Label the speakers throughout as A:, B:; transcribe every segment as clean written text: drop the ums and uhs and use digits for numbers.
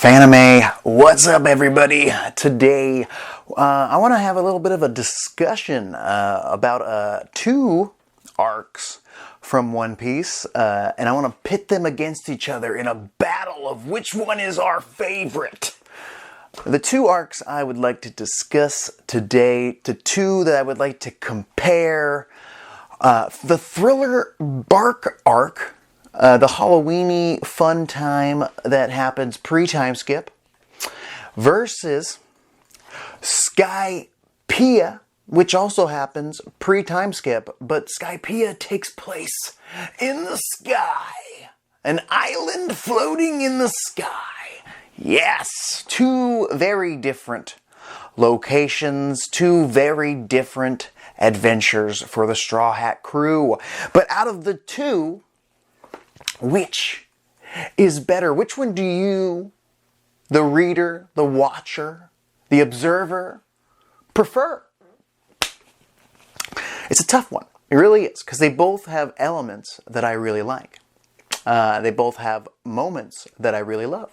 A: Fanime, what's up everybody? Today I want to have a little bit of a discussion about two arcs from One Piece, and I want to pit them against each other in a battle of which one is our favorite. The two arcs I would like to discuss today, the two that I would like to compare, the Thriller Bark arc, the Halloweeny fun time that happens pre-time skip, versus Skypiea, which also happens pre-time skip, but Skypiea takes place in the sky. An island floating in the sky. Yes, two very different locations, two very different adventures for the Straw Hat crew. But out of the two, which is better? Which one do you, the reader, the watcher, the observer, prefer? It's a tough one. It really is, because they both have elements that I really like. They both have moments that I really love.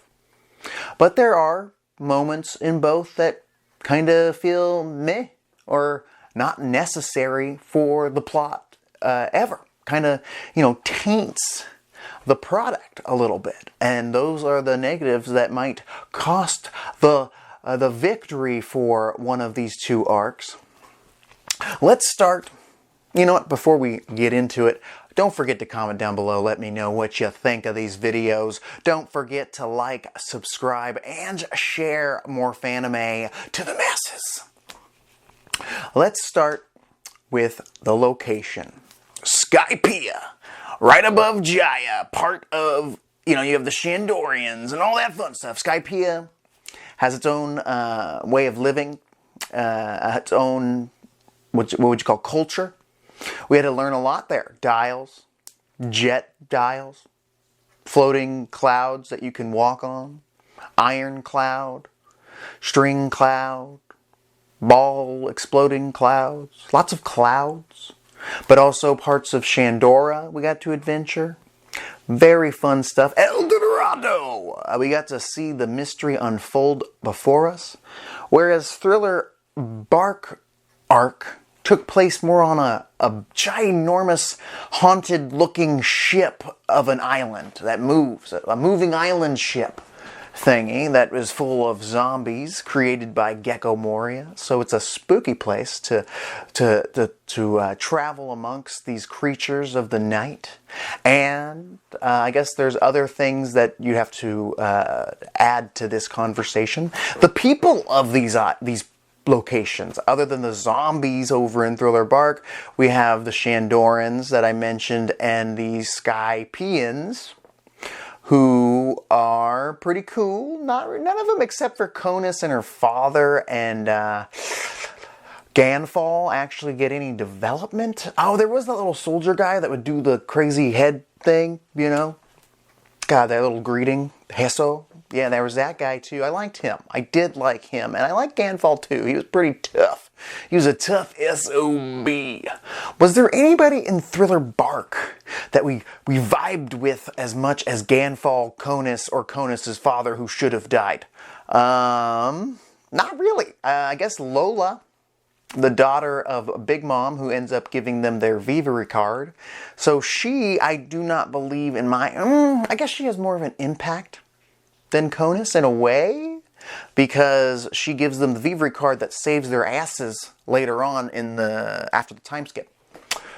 A: But there are moments in both that kind of feel meh or not necessary for the plot ever. Kind of, taints the product a little bit. And those are the negatives that might cost the victory for one of these two arcs. Let's start. You know what? Before we get into it, don't forget to comment down below. Let me know what you think of these videos. Don't forget to like, subscribe, and share more Fanime to the masses. Let's start with the location. Skypiea, right above Jaya, part of, you have the Shandorians and all that fun stuff. Skypiea has its own way of living, its own, what would you call, culture. We had to learn a lot there. Dials, jet dials, floating clouds that you can walk on, iron cloud, string cloud, ball exploding clouds, lots of clouds, but also parts of Shandora we got to adventure. Very fun stuff. El Dorado! We got to see the mystery unfold before us, whereas Thriller Bark arc took place more on a ginormous, haunted-looking ship of an island that moves. A moving island ship thingy that is full of zombies created by Gecko Moria. So it's a spooky place to travel amongst these creatures of the night. And I guess there's other things that you have to add to this conversation. The people of these locations, other than the zombies over in Thriller Bark, we have the Shandorans that I mentioned and the Skypeans, who are pretty cool. None of them except for Conus and her father and Ganfall actually get any development. Oh, there was that little soldier guy that would do the crazy head thing, God, that little greeting, Hesso. Yeah, there was that guy too. I liked him. I did like him. And I liked Ganfall too. He was pretty tough. He was a tough SOB. Was there anybody in Thriller Bark that we vibed with as much as Ganfall, Conus, or Conus' father who should have died? Not really. I guess Lola, the daughter of Big Mom, who ends up giving them their Vivere card. So she, I do not believe in I guess she has more of an impact than Conus in a way, because she gives them the Vivere card that saves their asses later on after the time skip.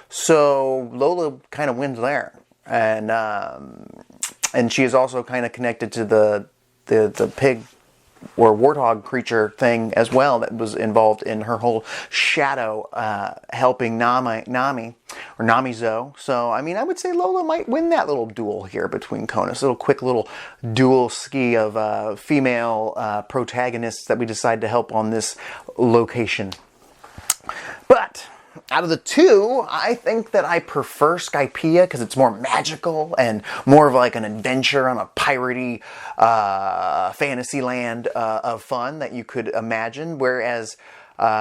A: So Lola kind of wins there, and she is also kind of connected to the pig or warthog creature thing as well that was involved in her whole shadow helping Nami or Namizo. So, I would say Lola might win that little duel here between Conus. A little quick little duel ski of female protagonists that we decide to help on this location. But out of the two, I think that I prefer Skypiea because it's more magical and more of like an adventure on a piratey fantasy land of fun that you could imagine. Whereas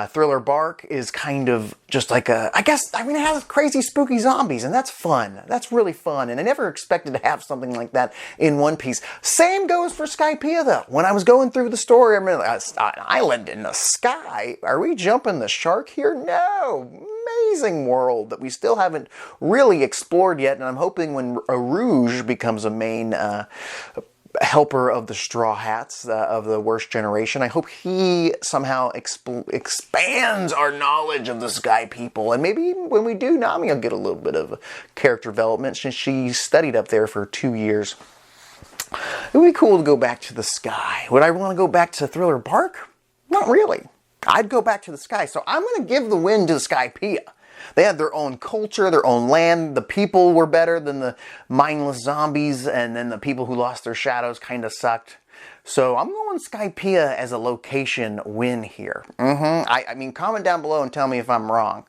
A: Thriller Bark is kind of just like it has crazy spooky zombies, and that's fun. That's really fun, and I never expected to have something like that in One Piece. Same goes for Skypiea, though. When I was going through the story, I mean, an island in the sky. Are we jumping the shark here? No! Amazing world that we still haven't really explored yet, and I'm hoping when Rouge becomes a main helper of the Straw Hats of the worst generation, I hope he somehow expands our knowledge of the Sky People, and maybe when we do, Nami will get a little bit of character development since she studied up there for 2 years. It would be cool to go back to the sky. Would I want to go back to Thriller Bark? Not really. I'd go back to the sky, so I'm going to give the win to the Skypiea. They had their own culture, their own land. The people were better than the mindless zombies, and then the people who lost their shadows kind of sucked. So I'm going Skypiea as a location win here. I mean, comment down below and tell me if I'm wrong.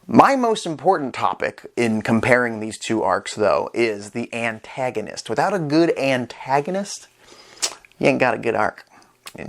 A: My most important topic in comparing these two arcs, though, is the antagonist. Without a good antagonist, you ain't got a good arc. No.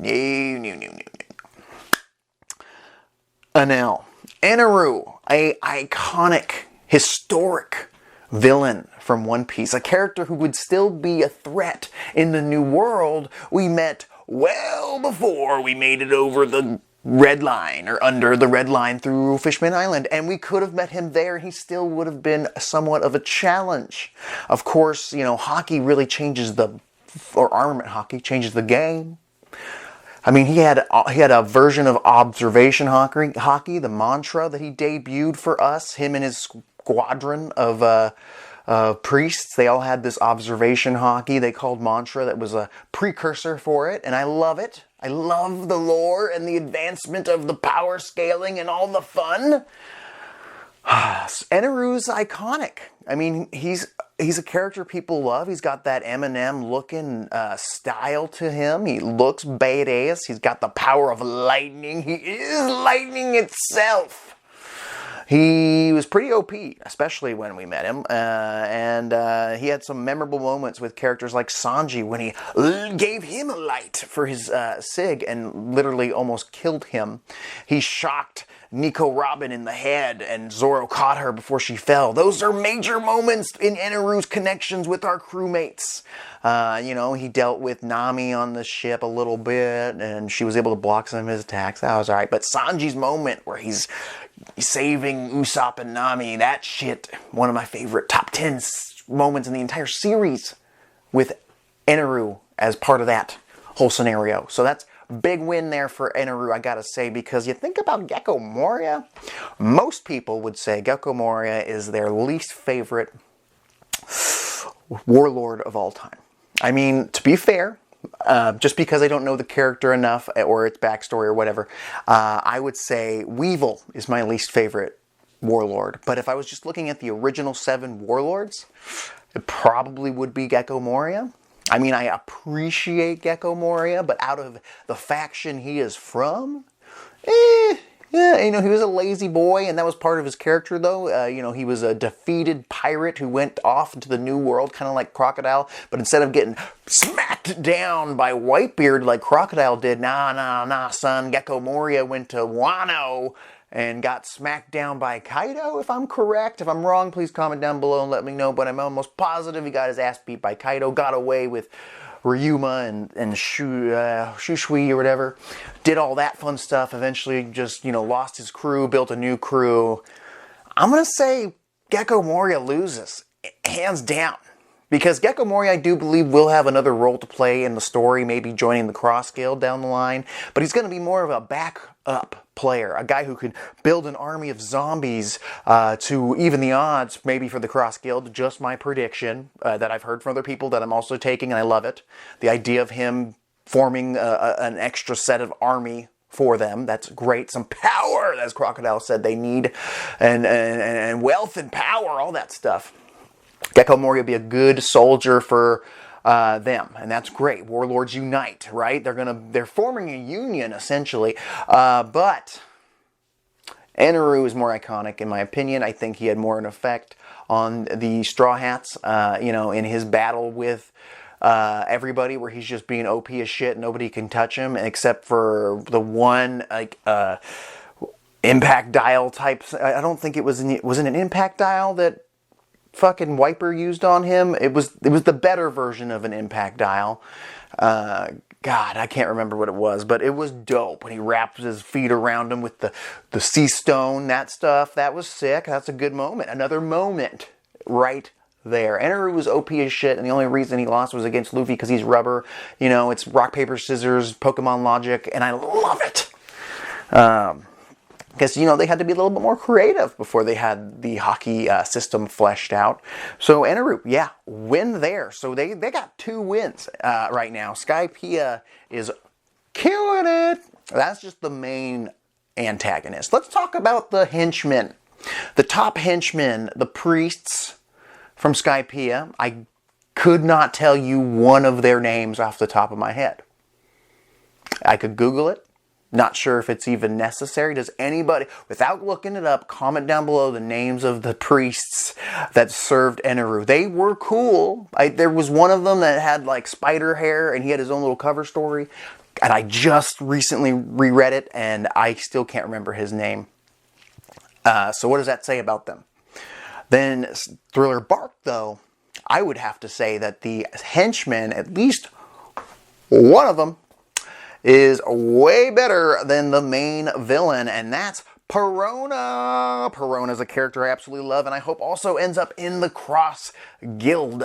A: Enel. Eneru, a iconic, historic villain from One Piece. A character who would still be a threat in the new world we met well before we made it over the red line, or under the red line through Fishman Island. And we could have met him there and he still would have been somewhat of a challenge. Of course, you know, hockey really changes or armament hockey changes the game. I mean, he had a version of observation hockey, the mantra that he debuted for us. Him and his squadron of priests, they all had this observation hockey they called mantra that was a precursor for it, and I love it. I love the lore and the advancement of the power scaling and all the fun. Eneru's iconic. I mean, he's a character people love. He's got that Eminem looking style to him. He looks badass. He's got the power of lightning. He is lightning itself. He was pretty OP, especially when we met him, and he had some memorable moments with characters like Sanji when he gave him a light for his sig and literally almost killed him. He shocked Nico Robin in the head, and Zoro caught her before she fell. Those are major moments in Eneru's connections with our crewmates. You know, he dealt with Nami on the ship a little bit, and she was able to block some of his attacks. That was alright. But Sanji's moment where he's saving Usopp and Nami, that shit, one of my favorite top 10 moments in the entire series with Eneru as part of that whole scenario. So that's big win there for Eneru, I gotta say, because you think about Gecko Moria, most people would say Gecko Moria is their least favorite warlord of all time. I mean, to be fair, just because I don't know the character enough or its backstory or whatever, I would say Weevil is my least favorite warlord. But if I was just looking at the original 7 warlords, it probably would be Gecko Moria. I mean, I appreciate Gecko Moria, but out of the faction he is from, yeah, you know, he was a lazy boy, and that was part of his character, though. You know, he was a defeated pirate who went off into the new world, kind of like Crocodile, but instead of getting smacked down by Whitebeard like Crocodile did, nah, son, Gecko Moria went to Wano and got smacked down by Kaido, if I'm correct. If I'm wrong, please comment down below and let me know, but I'm almost positive he got his ass beat by Kaido, got away with Ryuma and Shushui or whatever, did all that fun stuff, eventually just, you know, lost his crew, built a new crew. I'm going to say Gecko Moria loses, hands down. Because Gecko Moria, I do believe, will have another role to play in the story, maybe joining the Cross Guild down the line. But he's going to be more of a backup player, a guy who could build an army of zombies to even the odds, maybe for the Cross Guild. Just my prediction that I've heard from other people that I'm also taking, and I love it. The idea of him forming an extra set of army for them, that's great. Some power, as Crocodile said they need, and wealth and power, all that stuff. Gecko Moria would be a good soldier for them, and that's great. Warlords unite, right? They're forming a union essentially, but Eneru is more iconic in my opinion. I think he had more an effect on the Straw Hats, you know, in his battle with everybody, where he's just being OP as shit. Nobody can touch him except for the one like impact dial type. I don't think it was an impact dial that fucking Wiper used on him. It was the better version of an impact dial. God, I can't remember what it was, but it was dope when he wrapped his feet around him with the sea stone, that stuff. That was sick. That's a good moment. Another moment right there. Eneru was OP as shit, and the only reason he lost was against Luffy because he's rubber. You know, it's rock, paper, scissors, Pokemon logic, and I love it. Because, you know, they had to be a little bit more creative before they had the hockey system fleshed out. So, Eneru, yeah, win there. So, they got 2 wins right now. Skypiea is killing it. That's just the main antagonist. Let's talk about the henchmen. The top henchmen, the priests from Skypiea. I could not tell you one of their names off the top of my head. I could Google it. Not sure if it's even necessary. Does anybody, without looking it up, comment down below the names of the priests that served Eneru. They were cool. There was one of them that had like spider hair and he had his own little cover story. And I just recently reread it and I still can't remember his name. So what does that say about them? Then Thriller Bark, though, I would have to say that the henchmen, at least one of them, is way better than the main villain, and that's Perona. Perona is a character I absolutely love, and I hope also ends up in the Cross Guild,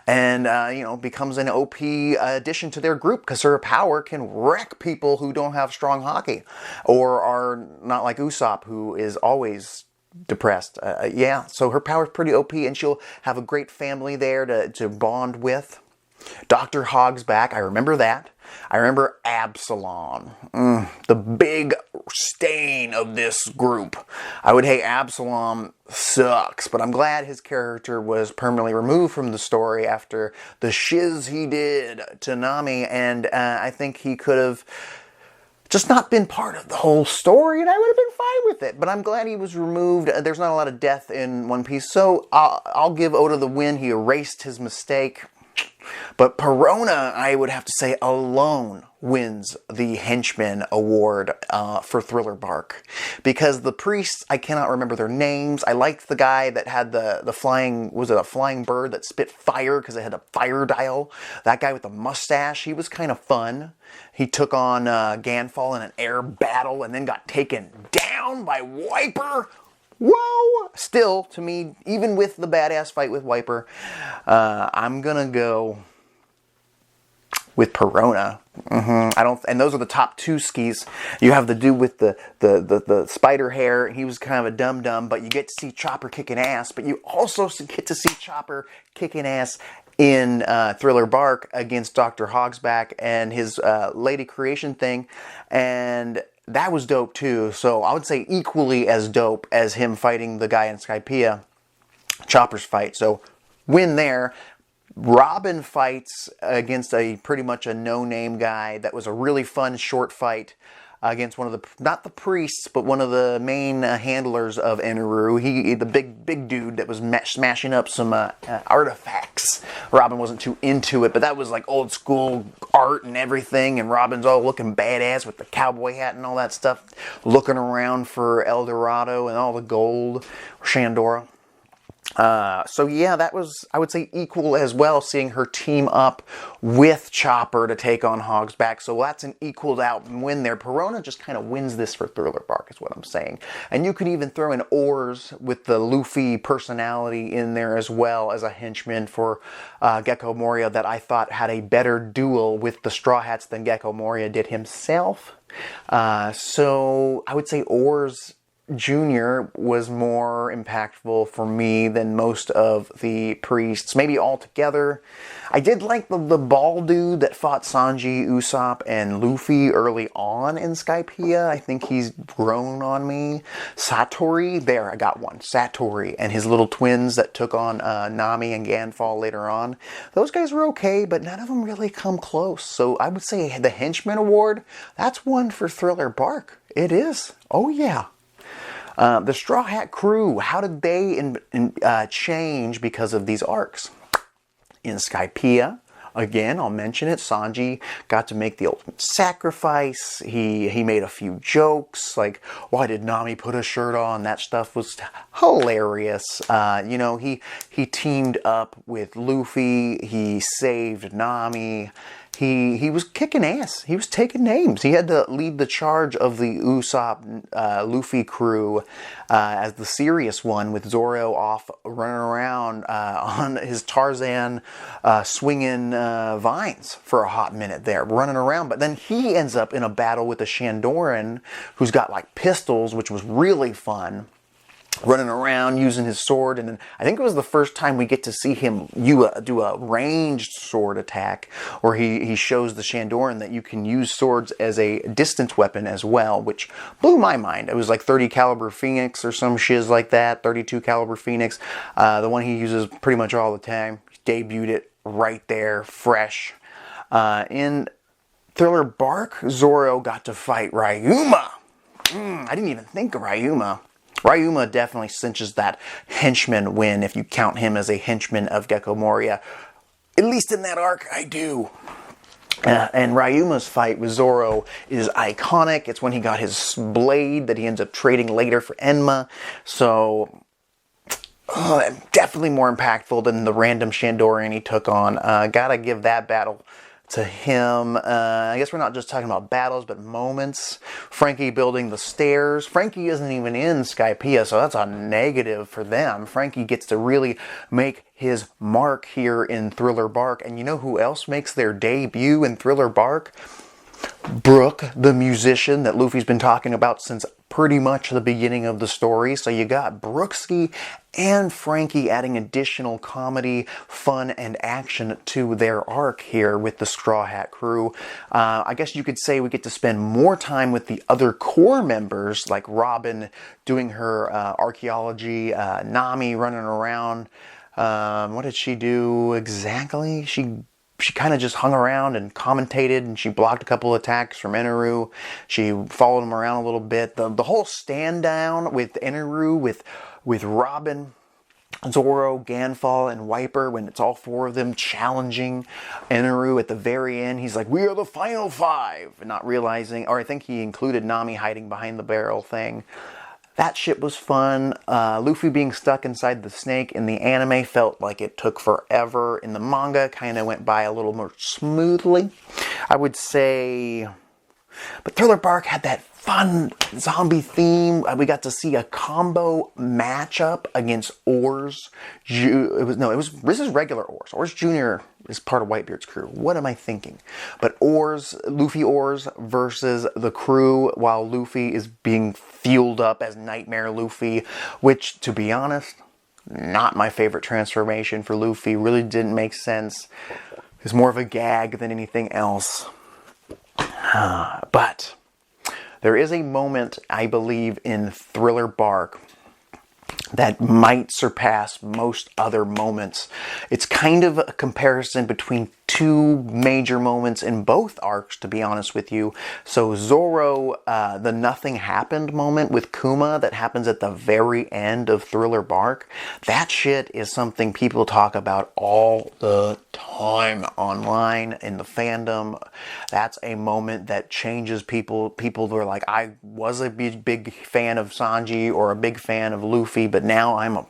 A: and you know, becomes an OP addition to their group because her power can wreck people who don't have strong hockey or are not like Usopp, who is always depressed. Yeah, so her power is pretty OP, and she'll have a great family there to bond with. Dr. Hogsback, I remember that. I remember Absalom, the big stain of this group. I would hate Absalom sucks, but I'm glad his character was permanently removed from the story after the shiz he did to Nami, and I think he could have just not been part of the whole story, and I would have been fine with it. But I'm glad he was removed. There's not a lot of death in One Piece, so I'll give Oda the win. He erased his mistake. But Perona, I would have to say, alone wins the Henchman Award for Thriller Bark. Because the priests, I cannot remember their names. I liked the guy that had the flying, was it a flying bird that spit fire because it had a fire dial? That guy with the mustache, he was kind of fun. He took on Ganfall in an air battle and then got taken down by Wiper. Whoa! Still, to me, even with the badass fight with Wiper, I'm gonna go with Perona. And those are the top 2 skis. You have the dude with the spider hair. He was kind of a dum-dum, but you get to see Chopper kicking ass. But you also get to see Chopper kicking ass in Thriller Bark against Dr. Hogsback and his Lady Creation thing. And that was dope too. So I would say equally as dope as him fighting the guy in Skypiea, Chopper's fight. So win there. Robin fights against pretty much a no-name guy. That was a really fun short fight against one of the, not the priests, but one of the main handlers of Eneru. The big dude that was smashing up some artifacts. Robin wasn't too into it, but that was like old school art and everything, and Robin's all looking badass with the cowboy hat and all that stuff, looking around for El Dorado and all the gold, Shandora. So yeah, that was, I would say, equal as well, seeing her team up with Chopper to take on Hogsback. So that's an equaled out win there. Perona just kind of wins this for Thriller Bark is what I'm saying. And you could even throw in Oars with the Luffy personality in there as well as a henchman for Gecko Moria that I thought had a better duel with the Straw Hats than Gecko Moria did himself. So I would say Oars Jr. was more impactful for me than most of the priests, maybe all together. I did like the bald dude that fought Sanji, Usopp, and Luffy early on in Skypiea. I think he's grown on me. Satori, there, I got one. Satori and his little twins that took on Nami and Ganfall later on. Those guys were okay, but none of them really come close. So I would say the Henchman Award, that's one for Thriller Bark. It is. Oh yeah. The Straw Hat Crew, how did they change because of these arcs? In Skypiea, again, I'll mention it, Sanji got to make the ultimate sacrifice. He made a few jokes, like, why did Nami put a shirt on? That stuff was hilarious. You know, he teamed up with Luffy. He saved Nami. He was kicking ass. He was taking names. He had to lead the charge of the Usopp Luffy crew as the serious one, with Zoro off running around on his Tarzan swinging vines for a hot minute there, running around. But then he ends up in a battle with a Shandoran who's got like pistols, which was really fun. Running around using his sword, and then I think it was the first time we get to see him do a ranged sword attack, where he shows the Shandoran that you can use swords as a distance weapon as well, which blew my mind. It was like 30 caliber Phoenix or some shiz like that, 32 caliber Phoenix, the one he uses pretty much all the time. He debuted it right there, fresh. In Thriller Bark, Zoro got to fight Ryuma. I didn't even think of Ryuma. Ryuma definitely cinches that henchman win, if you count him as a henchman of Gecko Moria. At least in that arc, I do. And Ryuma's fight with Zoro is iconic. It's when he got his blade that he ends up trading later for Enma. So, definitely more impactful than the random Shandoran he took on. Gotta give that battle to him. I guess we're not just talking about battles, but moments. Frankie building the stairs. Frankie isn't even in Skypiea, so that's a negative for them. Frankie gets to really make his mark here in Thriller Bark. And you know who else makes their debut in Thriller Bark? Brook, the musician that Luffy's been talking about since pretty much the beginning of the story. So you got Brooksky and Frankie adding additional comedy, fun, and action to their arc here with the Straw Hat crew. I guess you could say we get to spend more time with the other core members, like Robin doing her archaeology, Nami running around. What did she do exactly? She kind of just hung around and commentated, and she blocked a couple of attacks from Eneru. She followed him around a little bit. The whole stand down with Eneru, with Robin, Zoro, Ganfall, and Wiper, when it's all four of them challenging Eneru at the very end. He's like, we are the final five, and not realizing, or I think he included Nami hiding behind the barrel thing. That shit was fun. Luffy being stuck inside the snake in the anime felt like it took forever. In the manga, kind of went by a little more smoothly, I would say. But Thriller Bark had that fun zombie theme. We got to see a combo matchup against Oars. This is regular Oars. Oars Jr. is part of Whitebeard's crew. What am I thinking? But Luffy Oars versus the crew, while Luffy is being fueled up as Nightmare Luffy, which, to be honest, not my favorite transformation for Luffy. Really didn't make sense. It's more of a gag than anything else. But there is a moment, I believe, in Thriller Bark that might surpass most other moments. It's kind of a comparison between two major moments in both arcs, to be honest with you. So Zoro, the nothing happened moment with Kuma that happens at the very end of Thriller Bark, that shit is something people talk about all the time online, in the fandom. That's a moment that changes people. People were like, I was a big fan of Sanji or a big fan of Luffy, but now I'm a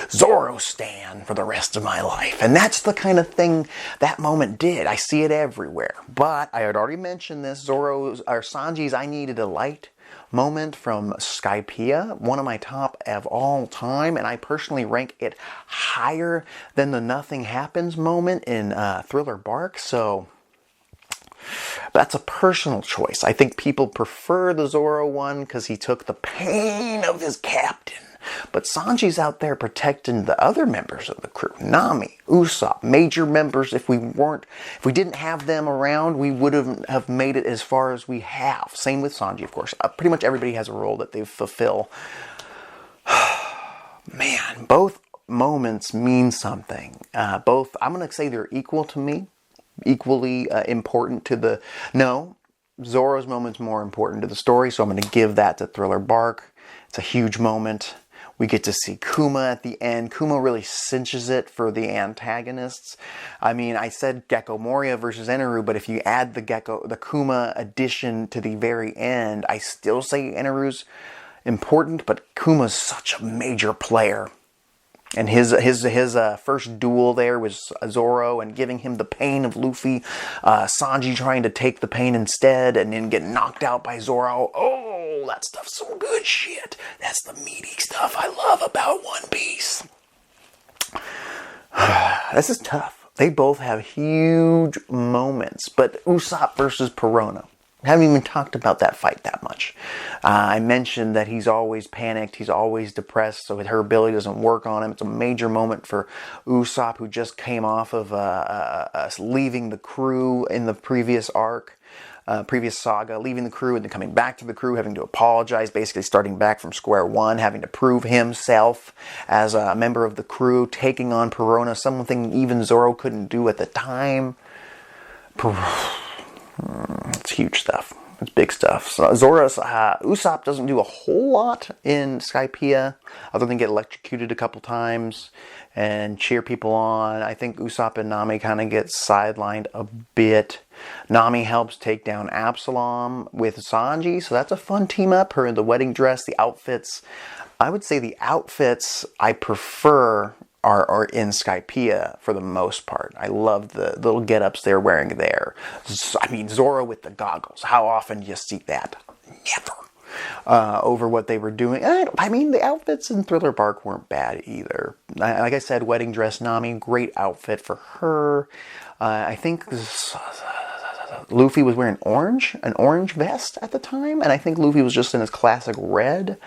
A: Zoro stan for the rest of my life. And that's the kind of thing that moment did. I see it everywhere. But I had already mentioned this, Sanji's I Needed a Light moment from Skypiea, one of my top of all time, and I personally rank it higher than the Nothing Happens moment in Thriller Bark. So that's a personal choice. I think people prefer the Zoro one because he took the pain of his captain. But Sanji's out there protecting the other members of the crew. Nami, Usopp, major members. If we didn't have them around, we wouldn't have made it as far as we have. Same with Sanji, of course. Pretty much everybody has a role that they fulfill. Man, both moments mean something. Both, I'm going to say they're equal to me. Equally important to the... No, Zoro's moment's more important to the story, so I'm going to give that to Thriller Bark. It's a huge moment. We get to see Kuma at the end. Kuma really cinches it for the antagonists. I mean, I said Gecko Moria versus Eneru, but if you add the Kuma addition to the very end, I still say Eneru's important, but Kuma's such a major player. And his first duel there was Zoro, and giving him the pain of Luffy. Sanji trying to take the pain instead, and then get knocked out by Zoro. Oh, that stuff's some good shit. That's the meaty stuff I love about One Piece. This is tough. They both have huge moments, but Usopp versus Perona. I haven't even talked about that fight that much. I mentioned that he's always panicked, he's always depressed, so her ability doesn't work on him. It's a major moment for Usopp, who just came off of leaving the crew in the previous arc, previous saga, leaving the crew and then coming back to the crew, having to apologize, basically starting back from square one, having to prove himself as a member of the crew, taking on Perona, something even Zoro couldn't do at the time. It's huge stuff. It's big stuff. So Usopp doesn't do a whole lot in Skypiea, other than get electrocuted a couple times and cheer people on. I think Usopp and Nami kind of get sidelined a bit. Nami helps take down Absalom with Sanji, so that's a fun team up. Her in the wedding dress, the outfits. I would say the outfits I prefer are in Skypiea for the most part. I love the little get-ups they're wearing there. I mean, Zoro with the goggles. How often do you see that? Never. Over what they were doing. I mean, the outfits in Thriller Bark weren't bad either. Like I said, wedding dress Nami, great outfit for her. I think Luffy was wearing an orange vest at the time, and I think Luffy was just in his classic red.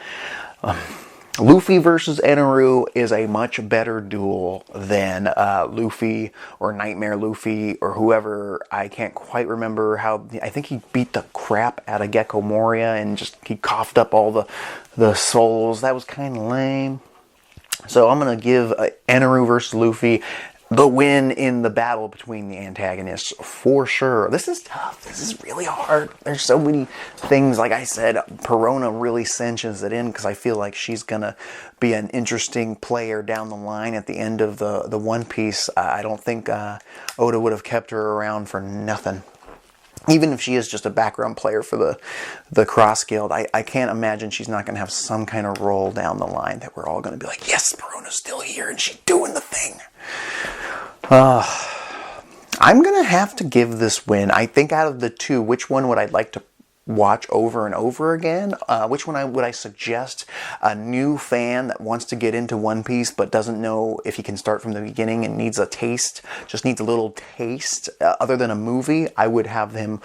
A: Luffy versus Eneru is a much better duel than Luffy or Nightmare Luffy or whoever. I can't quite remember how. I think he beat the crap out of Gecko Moria and he coughed up all the souls. That was kind of lame. So I'm going to give Eneru versus Luffy the win in the battle between the antagonists for sure. This is tough. This is really hard. There's so many things. Like I said, Perona really cinches it in because I feel like she's going to be an interesting player down the line at the end of the One Piece. I don't think Oda would have kept her around for nothing. Even if she is just a background player for the Cross Guild, I can't imagine she's not going to have some kind of role down the line that we're all going to be like, yes, Perona's still here and she's doing the thing. I'm going to have to give this win. I think out of the two, which one would I like to watch over and over again? Which one would I suggest a new fan that wants to get into One Piece but doesn't know if he can start from the beginning and needs a taste, just needs a little taste, other than a movie? I would have him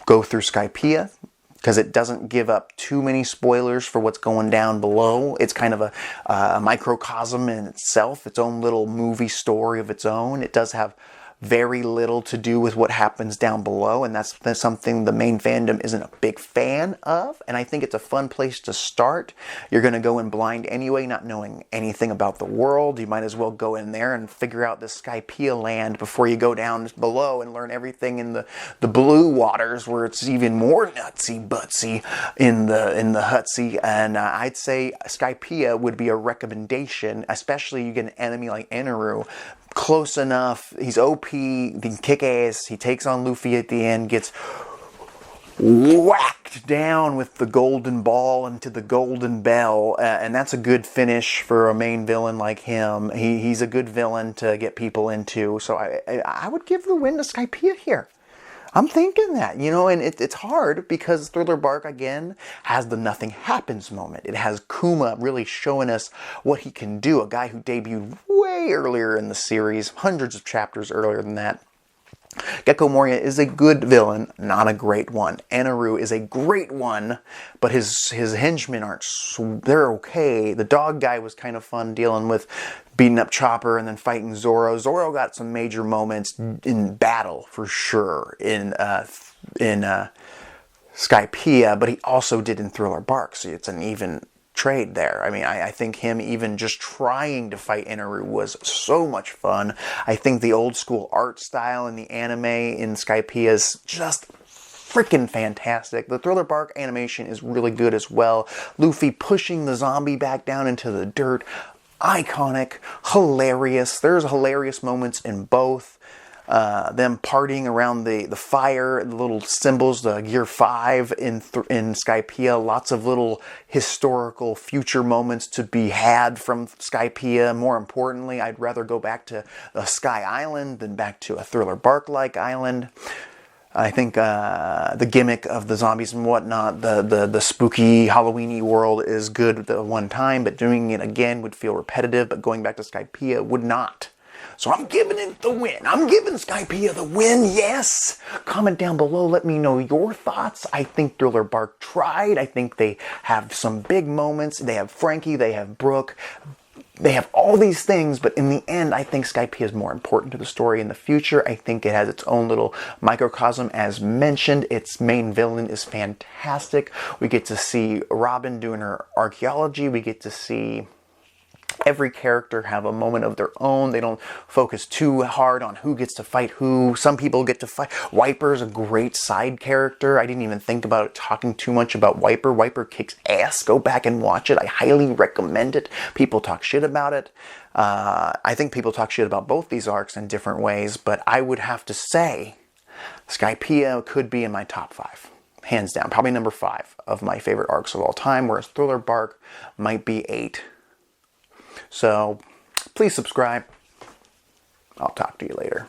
A: go through Skypiea, because it doesn't give up too many spoilers for what's going down below. It's kind of a microcosm in itself, its own little movie story of its own. It does have very little to do with what happens down below, and that's something the main fandom isn't a big fan of, and I think it's a fun place to start. You're going to go in blind anyway, not knowing anything about the world. You might as well go in there and figure out this Skypiea land before you go down below and learn everything in the blue waters, where it's even more nutsy-butsy in the hutsy, and I'd say Skypiea would be a recommendation, especially you get an enemy like Eneru, close enough, he's OP, he can kick ass, he takes on Luffy at the end, gets whacked down with the golden ball into the golden bell, and that's a good finish for a main villain like him. He's a good villain to get people into, so I would give the win to Skypiea here. I'm thinking that, and it's hard because Thriller Bark, again, has the nothing happens moment. It has Kuma really showing us what he can do, a guy who debuted way earlier in the series, hundreds of chapters earlier than that. Gecko Moria is a good villain, not a great one. Eneru is a great one, but his henchmen aren't, they're okay. The dog guy was kind of fun dealing with beating up Chopper and then fighting Zoro. Zoro got some major moments in battle, for sure, in Skypiea, but he also did in Thriller Bark, so it's an even trade there. I mean, I think him even just trying to fight Eneru was so much fun. I think the old school art style in the anime in Skypiea is just freaking fantastic. The Thriller Bark animation is really good as well. Luffy pushing the zombie back down into the dirt. Iconic, hilarious. There's hilarious moments in both. Them partying around the fire, the little symbols, the Gear 5 in Skypiea. Lots of little historical future moments to be had from Skypiea. More importantly, I'd rather go back to a Sky Island than back to a Thriller Bark-like island. I think the gimmick of the zombies and whatnot, the spooky Halloweeny world is good the one time, but doing it again would feel repetitive, but going back to Skypiea would not. So I'm giving it the win. I'm giving Skypiea the win, yes! Comment down below, let me know your thoughts. I think Thriller Bark tried. I think they have some big moments. They have Frankie, they have Brooke. They have all these things, but in the end, I think Skypiea is more important to the story in the future. I think it has its own little microcosm. As mentioned, its main villain is fantastic. We get to see Robin doing her archaeology. We get to see every character have a moment of their own. They don't focus too hard on who gets to fight who. Some people get to fight. Wiper's a great side character. I didn't even think about talking too much about Wiper. Wiper kicks ass. Go back and watch it. I highly recommend it. People talk shit about it. I think people talk shit about both these arcs in different ways, but I would have to say Skypiea could be in my top 5. Hands down. Probably number 5 of my favorite arcs of all time, whereas Thriller Bark might be 8. So, please subscribe. I'll talk to you later.